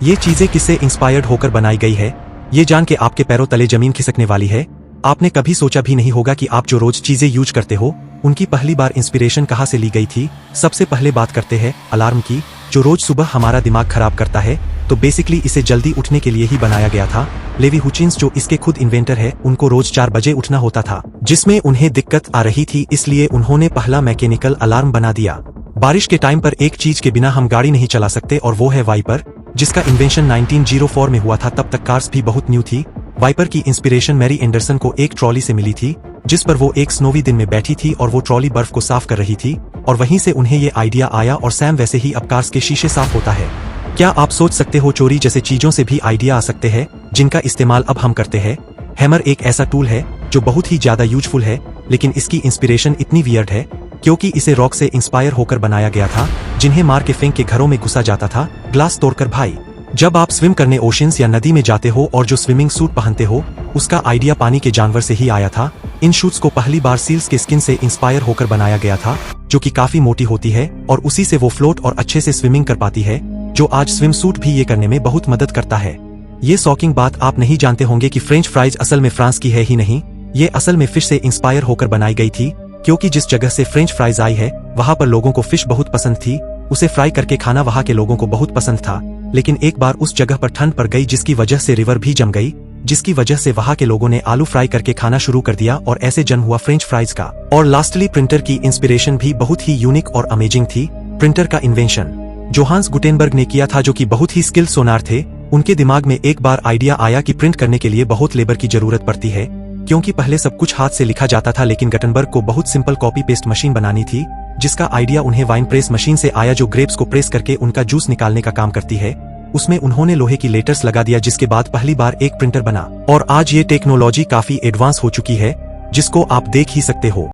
ये चीजें किससे इंस्पायर्ड होकर बनाई गई है, ये जान के आपके पैरों तले जमीन खिसकने वाली है। आपने कभी सोचा भी नहीं होगा कि आप जो रोज चीजें यूज करते हो उनकी पहली बार इंस्पिरेशन कहाँ से ली गई थी। सबसे पहले बात करते हैं अलार्म की, जो रोज सुबह हमारा दिमाग खराब करता है। तो बेसिकली इसे जल्दी उठने के लिए ही बनाया गया था। लेवी हुचिन्स जो इसके खुद इन्वेंटर है, उनको रोज 4 बजे उठना होता था, जिसमें उन्हें दिक्कत आ रही थी, इसलिए उन्होंने पहला मैकेनिकल अलार्म बना दिया। बारिश के टाइम पर एक चीज के बिना हम गाड़ी नहीं चला सकते और वो है वाइपर, जिसका इन्वेंशन 1904 में हुआ था। तब तक कार्स भी बहुत न्यू थी। वाइपर की इंस्पिरेशन मैरी एंडरसन को एक ट्रॉली से मिली थी, जिस पर वो एक स्नोवी दिन में बैठी थी और वो ट्रॉली बर्फ को साफ कर रही थी, और वहीं से उन्हें ये आइडिया आया। और सैम वैसे ही अब कार्स के शीशे साफ होता है। क्या आप सोच सकते हो चोरी जैसे चीजों से भी आइडिया आ सकते हैं, जिनका इस्तेमाल अब हम करते हैं। हैमर एक ऐसा टूल है जो बहुत ही ज्यादा यूजफुल है, लेकिन इसकी इंस्पिरेशन इतनी वियर्ड है क्योंकि इसे रॉक से इंस्पायर होकर बनाया गया था, जिन्हें मार के फेंक के घरों में घुसा जाता था, ग्लास तोड़कर। भाई, जब आप स्विम करने ओशंस या नदी में जाते हो और जो स्विमिंग सूट पहनते हो, उसका आइडिया पानी के जानवर से ही आया था। इन शूट्स को पहली बार सील्स के स्किन से इंस्पायर होकर बनाया गया था, जो कि काफी मोटी होती है और उसी से वो फ्लोट और अच्छे से स्विमिंग कर पाती है, जो आज स्विम सूट भी ये करने में बहुत मदद करता है। ये शॉकिंग बात आप नहीं जानते होंगे कि फ्रेंच फ्राइज असल में फ्रांस की है ही नहीं, ये असल में फिश से इंस्पायर होकर बनाई गई थी, क्योंकि जिस जगह से फ्रेंच फ्राइज आई है वहां पर लोगों को फिश बहुत पसंद थी। उसे फ्राई करके खाना वहां के लोगों को बहुत पसंद था। लेकिन एक बार उस जगह पर ठंड पड़ गई, जिसकी वजह से रिवर भी जम गई, जिसकी वजह से वहां के लोगों ने आलू फ्राई करके खाना शुरू कर दिया और ऐसे जन्म हुआ फ्रेंच फ्राइज का। और लास्टली प्रिंटर की इंस्पिरेशन भी बहुत ही यूनिक और अमेजिंग थी। प्रिंटर का इन्वेंशन जोहान्स गुटेनबर्ग ने किया था, जो कि बहुत ही स्किल्ड सोनार थे। उनके दिमाग में एक बार आइडिया आया कि प्रिंट करने के लिए बहुत लेबर की जरूरत पड़ती है, क्योंकि पहले सब कुछ हाथ से लिखा जाता था। लेकिन गुटेनबर्ग को बहुत सिंपल कॉपी पेस्ट मशीन बनानी थी, जिसका आइडिया उन्हें वाइन प्रेस मशीन से आया, जो ग्रेप्स को प्रेस करके उनका जूस निकालने का काम करती है। उसमें उन्होंने लोहे की लेटर्स लगा दिया, जिसके बाद पहली बार एक प्रिंटर बना। और आज ये टेक्नोलॉजी काफी एडवांस हो चुकी है, जिसको आप देख ही सकते हो।